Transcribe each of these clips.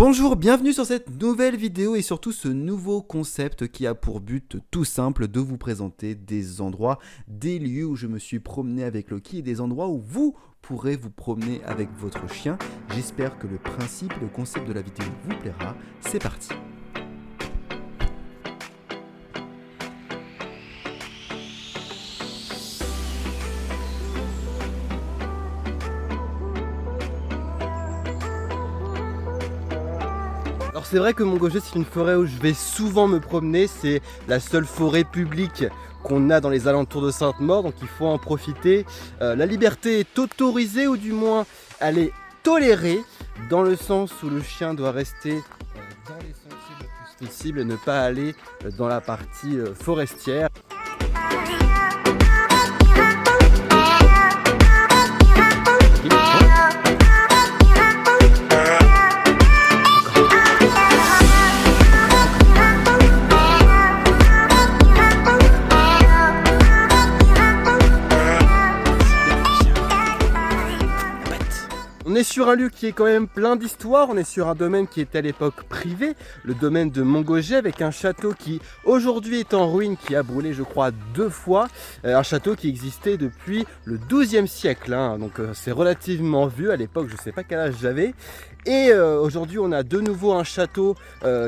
Bonjour, bienvenue sur cette nouvelle vidéo et surtout ce nouveau concept qui a pour but tout simple de vous présenter des endroits, des lieux où je me suis promené avec Loki et des endroits où vous pourrez vous promener avec votre chien. J'espère que le principe, le concept de la vidéo vous plaira. C'est parti. Alors c'est vrai que Montgauget c'est une forêt où je vais souvent me promener, c'est la seule forêt publique qu'on a dans les alentours de Sainte-Maure, donc il faut en profiter. La liberté est autorisée ou du moins elle est tolérée dans le sens où le chien doit rester dans les sentiers le plus possible et ne pas aller dans la partie forestière. On est sur un lieu qui est quand même plein d'histoire, on est sur un domaine qui était à l'époque privé, le domaine de Montgauget avec un château qui aujourd'hui est en ruine, qui a brûlé je crois 2 fois, un château qui existait depuis le XIIe siècle, donc c'est relativement vieux, à l'époque je ne sais pas quel âge j'avais. Et aujourd'hui on a de nouveau un château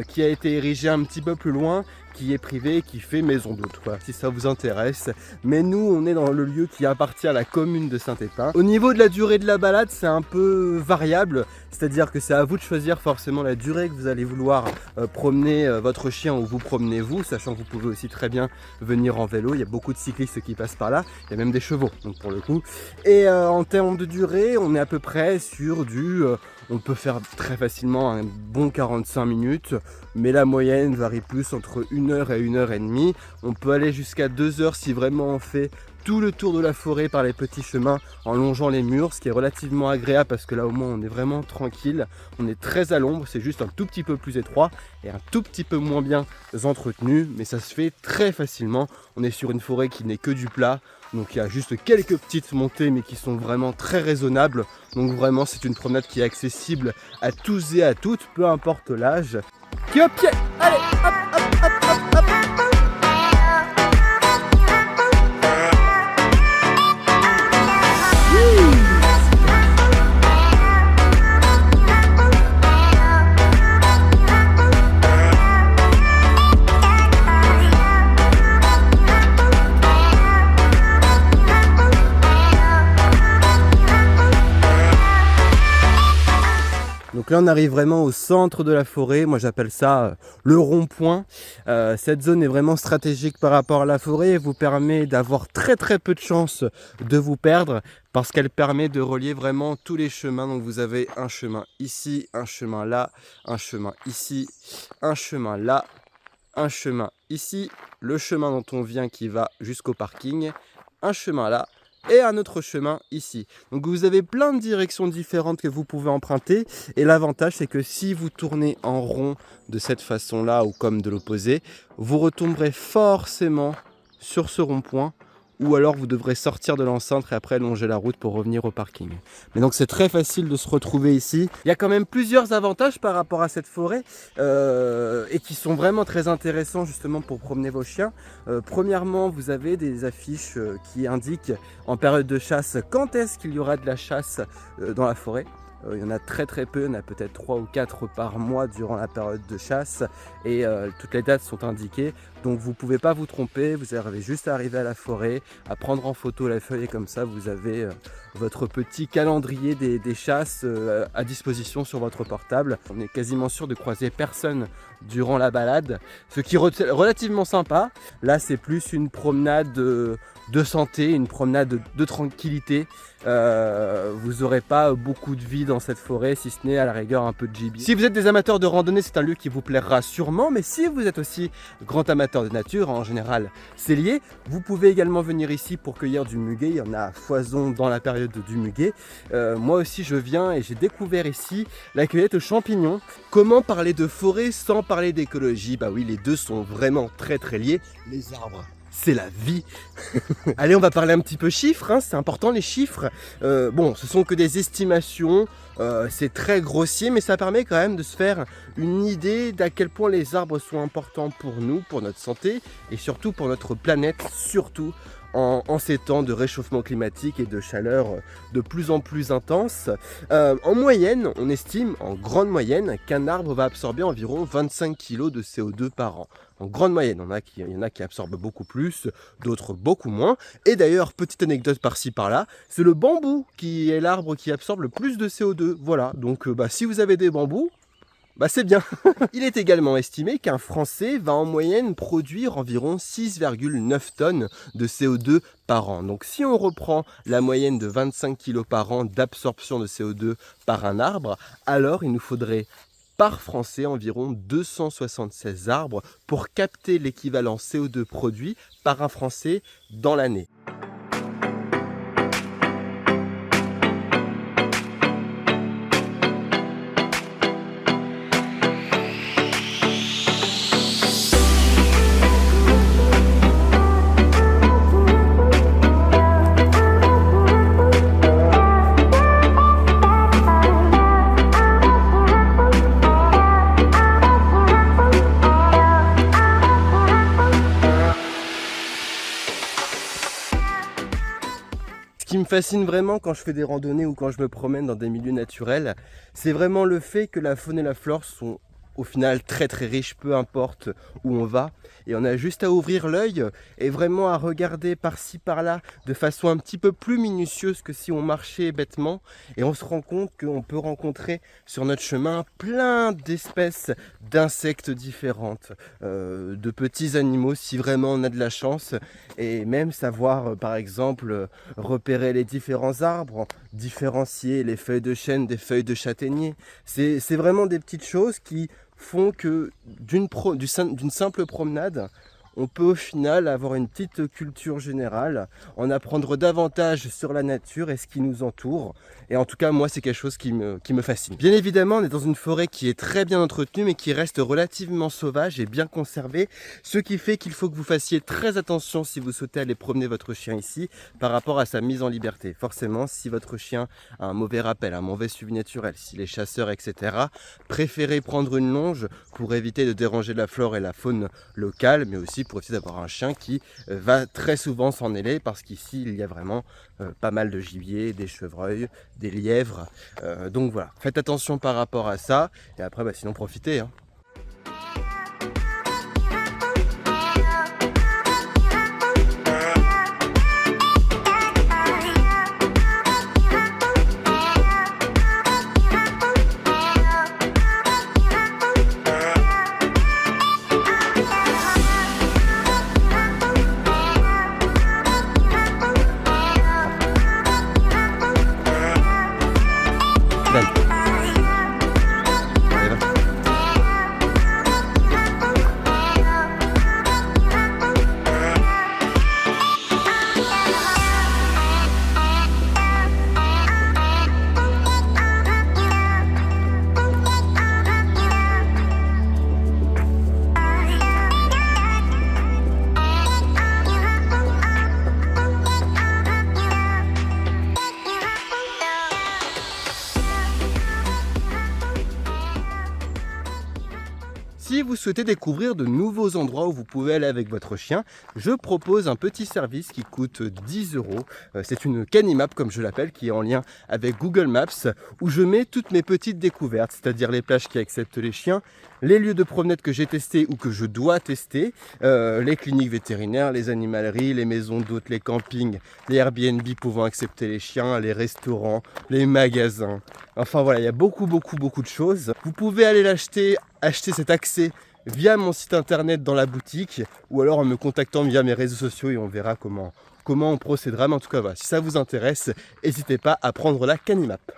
qui a été érigé un petit peu plus loin, qui est privé, qui fait maison d'hôte, voilà, si ça vous intéresse. Mais nous, on est dans le lieu qui appartient à la commune de Saint-Épin. Au niveau de la durée de la balade, c'est un peu variable, c'est-à-dire que c'est à vous de choisir forcément la durée que vous allez vouloir promener votre chien ou vous promenez vous, sachant que vous pouvez aussi très bien venir en vélo. Il y a beaucoup de cyclistes qui passent par là, il y a même des chevaux, donc pour le coup. Et en termes de durée, on est à peu près sur du... on peut faire très facilement un bon 45 minutes, mais la moyenne varie plus entre 1 heure et 1 heure et demie. On peut aller jusqu'à 2 heures si vraiment on fait tout le tour de la forêt par les petits chemins en longeant les murs, ce qui est relativement agréable parce que là au moins on est vraiment tranquille, on est très à l'ombre, c'est juste un tout petit peu plus étroit et un tout petit peu moins bien entretenu, mais ça se fait très facilement. On est sur une forêt qui n'est que du plat, donc il y a juste quelques petites montées mais qui sont vraiment très raisonnables, donc vraiment c'est une promenade qui est accessible à tous et à toutes, peu importe l'âge. Qui au pied, allez, hop, hop, hop, hop, hop, hop. Donc là on arrive vraiment au centre de la forêt, moi j'appelle ça le rond-point. Cette zone est vraiment stratégique par rapport à la forêt et vous permet d'avoir très peu de chances de vous perdre parce qu'elle permet de relier vraiment tous les chemins. Donc vous avez un chemin ici, un chemin là, un chemin ici, un chemin là, un chemin ici, le chemin dont on vient qui va jusqu'au parking, un chemin là, et un autre chemin ici. Donc vous avez plein de directions différentes que vous pouvez emprunter et l'avantage c'est que si vous tournez en rond de cette façon là ou comme de l'opposé, vous retomberez forcément sur ce rond-point ou alors vous devrez sortir de l'enceinte et après longer la route pour revenir au parking. Mais donc c'est très facile de se retrouver ici. Il y a quand même plusieurs avantages par rapport à cette forêt et qui sont vraiment très intéressants justement pour promener vos chiens. Premièrement, vous avez des affiches qui indiquent en période de chasse quand est-ce qu'il y aura de la chasse dans la forêt. Il y en a très peu, il y en a peut-être 3 ou 4 par mois durant la période de chasse et toutes les dates sont indiquées. Donc vous ne pouvez pas vous tromper, vous avez juste à arriver à la forêt, à prendre en photo la feuille et comme ça vous avez votre petit calendrier des chasses à disposition sur votre portable. On est quasiment sûr de croiser personne durant la balade, ce qui est relativement sympa. Là c'est plus une promenade de santé, une promenade de tranquillité. Vous n'aurez pas beaucoup de vie dans cette forêt, si ce n'est à la rigueur un peu de gibier. Si vous êtes des amateurs de randonnée, c'est un lieu qui vous plaira sûrement, mais si vous êtes aussi grand amateur de nature, en général c'est lié, vous pouvez également venir ici pour cueillir du muguet. Il y en a à foison dans la période du muguet. Moi aussi je viens et j'ai découvert ici la cueillette aux champignons. Comment parler de forêt sans parler d'écologie? Bah oui, les deux sont vraiment très liés. Les arbres c'est la vie. Allez, on va parler un petit peu chiffres, hein, c'est important les chiffres. Bon, ce sont que des estimations, c'est très grossier, mais ça permet quand même de se faire une idée d'à quel point les arbres sont importants pour nous, pour notre santé et surtout pour notre planète, surtout en ces temps de réchauffement climatique et de chaleur de plus en plus intense. En moyenne, on estime, en grande moyenne, qu'un arbre va absorber environ 25 kg de CO2 par an. En grande moyenne, il y en a qui absorbent beaucoup plus, d'autres beaucoup moins. Et d'ailleurs, petite anecdote par-ci par-là, c'est le bambou qui est l'arbre qui absorbe le plus de CO2. Voilà, donc si vous avez des bambous, c'est bien. Il est également estimé qu'un Français va en moyenne produire environ 6,9 tonnes de CO2 par an. Donc si on reprend la moyenne de 25 kg par an d'absorption de CO2 par un arbre, alors il nous faudrait par Français environ 276 arbres pour capter l'équivalent CO2 produit par un Français dans l'année. Ce qui me fascine vraiment quand je fais des randonnées ou quand je me promène dans des milieux naturels, c'est vraiment le fait que la faune et la flore sont au final très très riches, peu importe où on va. Et on a juste à ouvrir l'œil et vraiment à regarder par-ci par-là de façon un petit peu plus minutieuse que si on marchait bêtement. Et on se rend compte qu'on peut rencontrer sur notre chemin plein d'espèces d'insectes différentes, de petits animaux si vraiment on a de la chance. Et même savoir par exemple repérer les différents arbres, différencier les feuilles de chêne des feuilles de châtaignier. C'est vraiment des petites choses qui font que d'une simple promenade, on peut au final avoir une petite culture générale, en apprendre davantage sur la nature et ce qui nous entoure. Et en tout cas, moi, c'est quelque chose qui me fascine. Bien évidemment, on est dans une forêt qui est très bien entretenue, mais qui reste relativement sauvage et bien conservée. Ce qui fait qu'il faut que vous fassiez très attention si vous souhaitez aller promener votre chien ici, par rapport à sa mise en liberté. Forcément, si votre chien a un mauvais rappel, un mauvais suivi naturel, s'il est chasseur, etc., préférez prendre une longe pour éviter de déranger la flore et la faune locale, mais aussi pour essayer d'avoir un chien qui va très souvent s'en mêler, parce qu'ici il y a vraiment pas mal de gibier, des chevreuils, des lièvres, donc voilà, faites attention par rapport à ça, et après sinon profitez, hein. Si vous souhaitez découvrir de nouveaux endroits où vous pouvez aller avec votre chien, je propose un petit service qui coûte 10 €. C'est une Canimap, comme je l'appelle, qui est en lien avec Google Maps, où je mets toutes mes petites découvertes, c'est-à-dire les plages qui acceptent les chiens, les lieux de promenade que j'ai testés ou que je dois tester, les cliniques vétérinaires, les animaleries, les maisons d'hôtes, les campings, les Airbnb pouvant accepter les chiens, les restaurants, les magasins. Enfin voilà, il y a beaucoup de choses. Vous pouvez aller acheter cet accès via mon site internet dans la boutique, ou alors en me contactant via mes réseaux sociaux, et on verra comment on procédera. Mais en tout cas, voilà, si ça vous intéresse, n'hésitez pas à prendre la Canimap.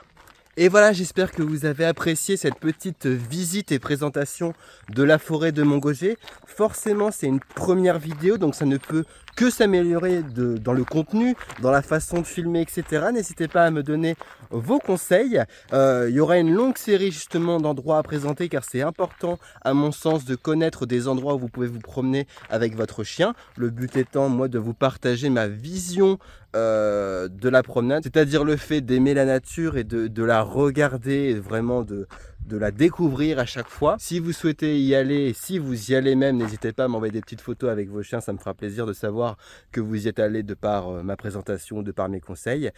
Et voilà, j'espère que vous avez apprécié cette petite visite et présentation de la forêt de Montgauger. Forcément, c'est une première vidéo, donc ça ne peut que s'améliorer dans le contenu, dans la façon de filmer, etc. N'hésitez pas à me donner vos conseils. Il y aura une longue série justement d'endroits à présenter car c'est important à mon sens de connaître des endroits où vous pouvez vous promener avec votre chien. Le but étant moi de vous partager ma vision de la promenade, c'est-à-dire le fait d'aimer la nature et de la regarder et vraiment de la découvrir à chaque fois. Si vous souhaitez y aller, et si vous y allez même, n'hésitez pas à m'envoyer des petites photos avec vos chiens, ça me fera plaisir de savoir que vous y êtes allé de par ma présentation, de par mes conseils.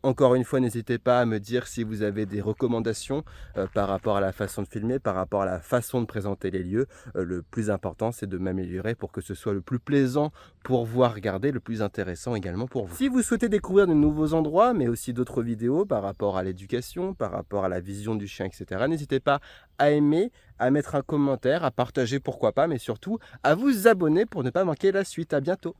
Encore une fois, n'hésitez pas à me dire si vous avez des recommandations par rapport à la façon de filmer, par rapport à la façon de présenter les lieux. Le plus important, c'est de m'améliorer pour que ce soit le plus plaisant pour vous à regarder, le plus intéressant également pour vous. Si vous souhaitez découvrir de nouveaux endroits, mais aussi d'autres vidéos par rapport à l'éducation, par rapport à la vision du chien, etc., n'hésitez pas à aimer, à mettre un commentaire, à partager pourquoi pas, mais surtout à vous abonner pour ne pas manquer la suite. À bientôt.